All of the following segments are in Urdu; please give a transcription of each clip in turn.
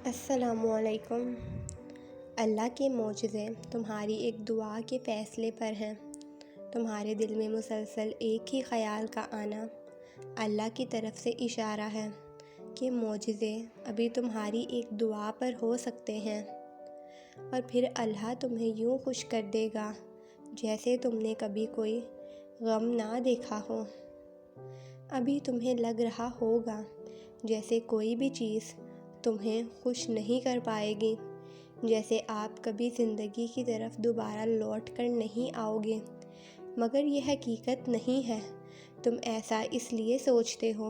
السلام علیکم۔ اللہ کے معجزے تمہاری ایک دعا کے فیصلے پر ہیں۔ تمہارے دل میں مسلسل ایک ہی خیال کا آنا اللہ کی طرف سے اشارہ ہے کہ معجزے ابھی تمہاری ایک دعا پر ہو سکتے ہیں، اور پھر اللہ تمہیں یوں خوش کر دے گا جیسے تم نے کبھی کوئی غم نہ دیکھا ہو۔ ابھی تمہیں لگ رہا ہوگا جیسے کوئی بھی چیز تمہیں خوش نہیں کر پائے گی، جیسے آپ کبھی زندگی کی طرف دوبارہ لوٹ کر نہیں آؤ گے، مگر یہ حقیقت نہیں ہے۔ تم ایسا اس لیے سوچتے ہو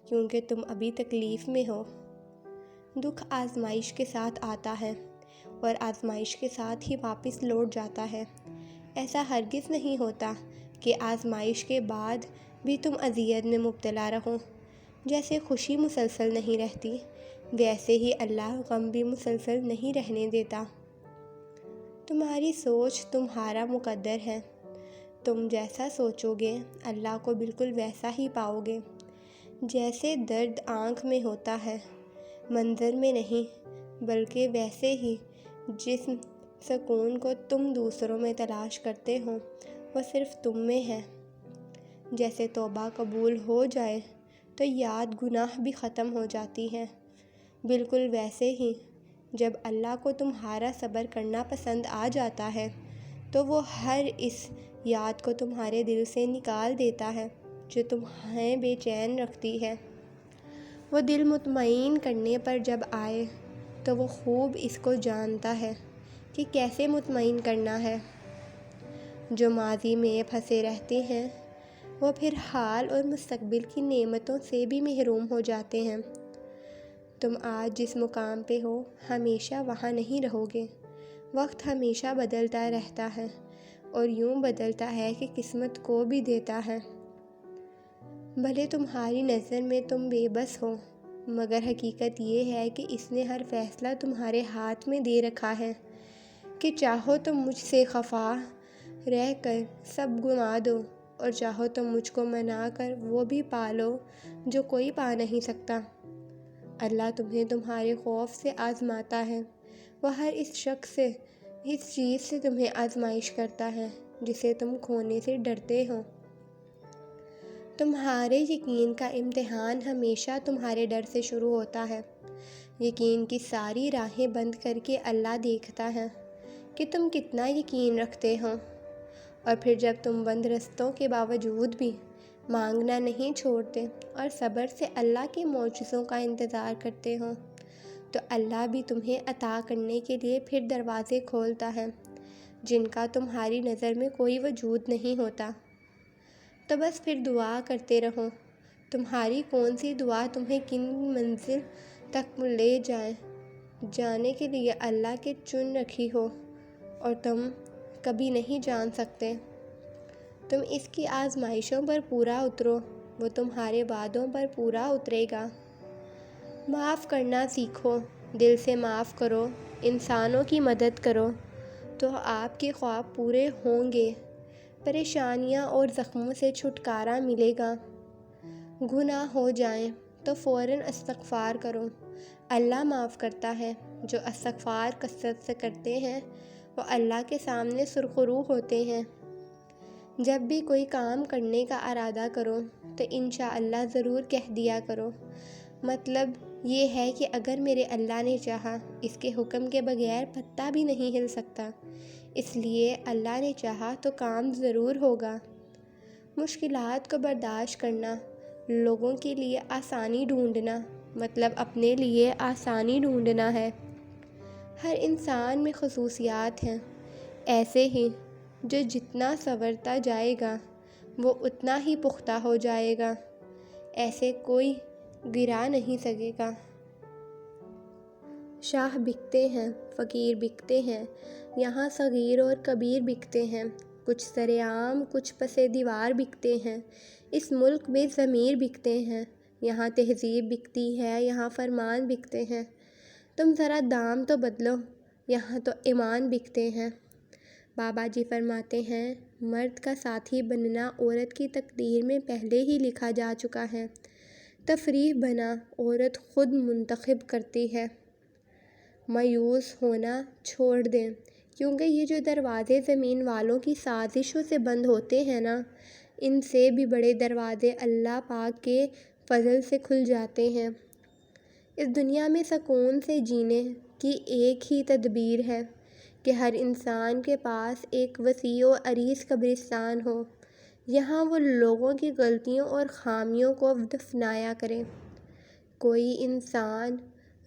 کیونکہ تم ابھی تکلیف میں ہو۔ دکھ آزمائش کے ساتھ آتا ہے اور آزمائش کے ساتھ ہی واپس لوٹ جاتا ہے۔ ایسا ہرگز نہیں ہوتا کہ آزمائش کے بعد بھی تم اذیت میں مبتلا رہو۔ جیسے خوشی مسلسل نہیں رہتی، ویسے ہی اللہ غم بھی مسلسل نہیں رہنے دیتا۔ تمہاری سوچ تمہارا مقدر ہے۔ تم جیسا سوچو گے اللہ کو بالکل ویسا ہی پاؤ گے۔ جیسے درد آنکھ میں ہوتا ہے، منظر میں نہیں، بلکہ ویسے ہی جس سکون کو تم دوسروں میں تلاش کرتے ہو وہ صرف تم میں ہے۔ جیسے توبہ قبول ہو جائے تو یاد گناہ بھی ختم ہو جاتی ہے، بالکل ویسے ہی جب اللہ کو تمہارا صبر کرنا پسند آ جاتا ہے تو وہ ہر اس یاد کو تمہارے دل سے نکال دیتا ہے جو تمہیں بے چین رکھتی ہے۔ وہ دل مطمئن کرنے پر جب آئے تو وہ خوب اس کو جانتا ہے کہ کیسے مطمئن کرنا ہے۔ جو ماضی میں پھنسے رہتے ہیں وہ پھر حال اور مستقبل کی نعمتوں سے بھی محروم ہو جاتے ہیں۔ تم آج جس مقام پہ ہو ہمیشہ وہاں نہیں رہو گے۔ وقت ہمیشہ بدلتا رہتا ہے اور یوں بدلتا ہے کہ قسمت کو بھی دیتا ہے۔ بھلے تمہاری نظر میں تم بے بس ہو، مگر حقیقت یہ ہے کہ اس نے ہر فیصلہ تمہارے ہاتھ میں دے رکھا ہے کہ چاہو تو مجھ سے خفا رہ کر سب گنوا دو، اور چاہو تو مجھ کو منا کر وہ بھی پا لو جو کوئی پا نہیں سکتا۔ اللہ تمہیں تمہارے خوف سے آزماتا ہے۔ وہ ہر اس چیز سے تمہیں آزمائش کرتا ہے جسے تم کھونے سے ڈرتے ہو۔ تمہارے یقین کا امتحان ہمیشہ تمہارے ڈر سے شروع ہوتا ہے۔ یقین کی ساری راہیں بند کر کے اللہ دیکھتا ہے کہ تم کتنا یقین رکھتے ہو، اور پھر جب تم بند رستوں کے باوجود بھی مانگنا نہیں چھوڑتے اور صبر سے اللہ کے معجزوں کا انتظار کرتے ہو، تو اللہ بھی تمہیں عطا کرنے کے لیے پھر دروازے کھولتا ہے جن کا تمہاری نظر میں کوئی وجود نہیں ہوتا۔ تو بس پھر دعا کرتے رہو۔ تمہاری کون سی دعا تمہیں کن منزل تک لے جانے کے لیے اللہ کے چن رکھی ہو اور تم کبھی نہیں جان سکتے۔ تم اس کی آزمائشوں پر پورا اترو، وہ تمہارے وعدوں پر پورا اترے گا۔ معاف کرنا سیکھو، دل سے معاف کرو، انسانوں کی مدد کرو تو آپ کے خواب پورے ہوں گے، پریشانیاں اور زخموں سے چھٹکارا ملے گا۔ گناہ ہو جائیں تو فوراً استغفار کرو، اللہ معاف کرتا ہے۔ جو استغفار کثرت سے کرتے ہیں وہ اللہ کے سامنے سرخرو ہوتے ہیں۔ جب بھی کوئی کام کرنے کا ارادہ کرو تو انشاءاللہ ضرور کہہ دیا کرو۔ مطلب یہ ہے کہ اگر میرے اللہ نے چاہا، اس کے حکم کے بغیر پتا بھی نہیں ہل سکتا، اس لیے اللہ نے چاہا تو کام ضرور ہوگا۔ مشکلات کو برداشت کرنا، لوگوں کے لیے آسانی ڈھونڈنا، مطلب اپنے لیے آسانی ڈھونڈنا ہے۔ ہر انسان میں خصوصیات ہیں، ایسے ہی جو جتنا سنورتا جائے گا وہ اتنا ہی پختہ ہو جائے گا، ایسے کوئی گرا نہیں سکے گا۔ شاہ بکتے ہیں، فقیر بکتے ہیں، یہاں صغیر اور کبیر بکتے ہیں، کچھ سرعام کچھ پس دیوار بکتے ہیں، اس ملک میں ضمیر بکتے ہیں، یہاں تہذیب بکتی ہے، یہاں فرمان بکتے ہیں۔ تم ذرا دام تو بدلو، یہاں تو ایمان بکتے ہیں۔ بابا جی فرماتے ہیں، مرد کا ساتھی بننا عورت کی تقدیر میں پہلے ہی لکھا جا چکا ہے، تفریح بنا عورت خود منتخب کرتی ہے۔ مایوس ہونا چھوڑ دیں، کیونکہ یہ جو دروازے زمین والوں کی سازشوں سے بند ہوتے ہیں نا، ان سے بھی بڑے دروازے اللہ پاک کے فضل سے کھل جاتے ہیں۔ اس دنیا میں سکون سے جینے کی ایک ہی تدبیر ہے کہ ہر انسان کے پاس ایک وسیع و عریض قبرستان ہو، یہاں وہ لوگوں کی غلطیوں اور خامیوں کو دفنایا کرے۔ کوئی انسان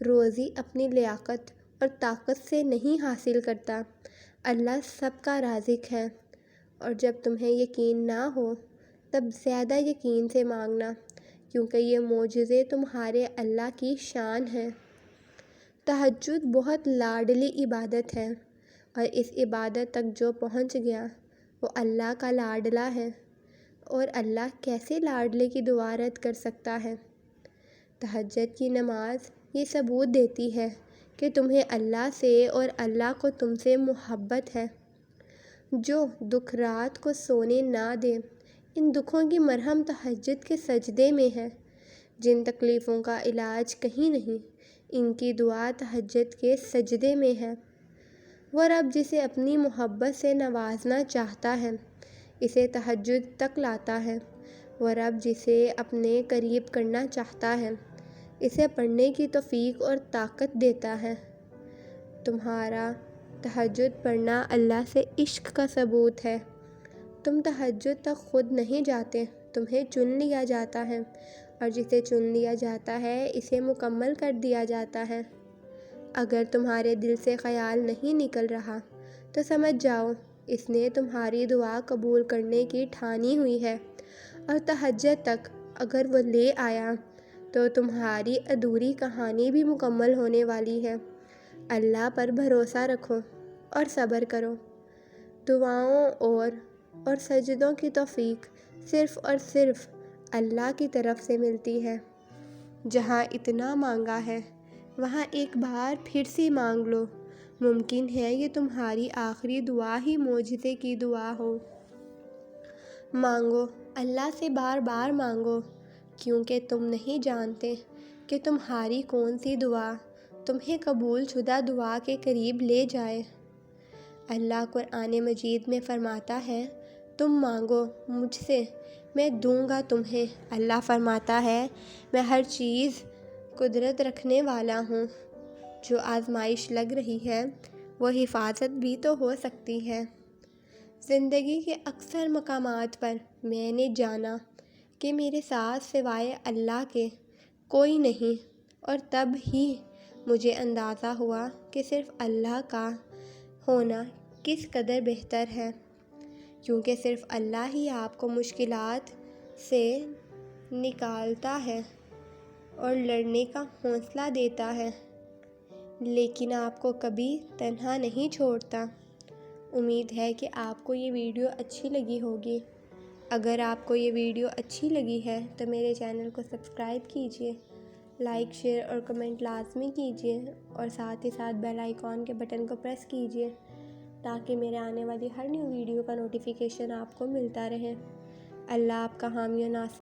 روزی اپنی لیاقت اور طاقت سے نہیں حاصل کرتا، اللہ سب کا رازق ہے، اور جب تمہیں یقین نہ ہو تب زیادہ یقین سے مانگنا، کیونکہ یہ معجزے تمہارے اللہ کی شان ہے۔ تہجد بہت لاڈلی عبادت ہے، اور اس عبادت تک جو پہنچ گیا وہ اللہ کا لاڈلا ہے، اور اللہ کیسے لاڈلے کی دعا رد کر سکتا ہے؟ تہجد کی نماز یہ ثبوت دیتی ہے کہ تمہیں اللہ سے اور اللہ کو تم سے محبت ہے۔ جو دکھ رات کو سونے نہ دے، ان دکھوں کی مرہم تہجد کے سجدے میں ہے۔ جن تکلیفوں کا علاج کہیں نہیں، ان کی دعا تہجد کے سجدے میں ہے۔ وہ رب جسے اپنی محبت سے نوازنا چاہتا ہے، اسے تہجد تک لاتا ہے۔ وہ رب جسے اپنے قریب کرنا چاہتا ہے، اسے پڑھنے کی توفیق اور طاقت دیتا ہے۔ تمہارا تہجد پڑھنا اللہ سے عشق کا ثبوت ہے۔ تم تہجد تک خود نہیں جاتے، تمہیں چن لیا جاتا ہے، اور جسے چن لیا جاتا ہے اسے مکمل کر دیا جاتا ہے۔ اگر تمہارے دل سے خیال نہیں نکل رہا تو سمجھ جاؤ اس نے تمہاری دعا قبول کرنے کی ٹھانی ہوئی ہے، اور تہجد تک اگر وہ لے آیا تو تمہاری ادھوری کہانی بھی مکمل ہونے والی ہے۔ اللہ پر بھروسہ رکھو اور صبر کرو۔ دعاؤں اور سجدوں کی توفیق صرف اور صرف اللہ کی طرف سے ملتی ہے۔ جہاں اتنا مانگا ہے وہاں ایک بار پھر سے مانگ لو، ممکن ہے یہ تمہاری آخری دعا ہی معجزے کی دعا ہو۔ مانگو، اللہ سے بار بار مانگو، کیونکہ تم نہیں جانتے کہ تمہاری کون سی دعا تمہیں قبول شدہ دعا کے قریب لے جائے۔ اللہ قرآن مجید میں فرماتا ہے، تم مانگو مجھ سے، میں دوں گا تمہیں۔ اللہ فرماتا ہے، میں ہر چیز قدرت رکھنے والا ہوں۔ جو آزمائش لگ رہی ہے وہ حفاظت بھی تو ہو سکتی ہے۔ زندگی کے اکثر مقامات پر میں نے جانا کہ میرے ساتھ سوائے اللہ کے کوئی نہیں، اور تب ہی مجھے اندازہ ہوا کہ صرف اللہ کا ہونا کس قدر بہتر ہے، کیونکہ صرف اللہ ہی آپ کو مشکلات سے نکالتا ہے اور لڑنے کا حوصلہ دیتا ہے، لیکن آپ کو کبھی تنہا نہیں چھوڑتا۔ امید ہے کہ آپ کو یہ ویڈیو اچھی لگی ہوگی۔ اگر آپ کو یہ ویڈیو اچھی لگی ہے تو میرے چینل کو سبسکرائب کیجیے، لائک، شیئر اور کمنٹ لازمی کیجیے، اور ساتھ ہی ساتھ بیل آئیکن کے بٹن کو پریس کیجیے تاکہ میرے آنے والی ہر نیو ویڈیو کا نوٹیفیکیشن آپ کو ملتا رہے۔ اللہ آپ کا حامی و ناصر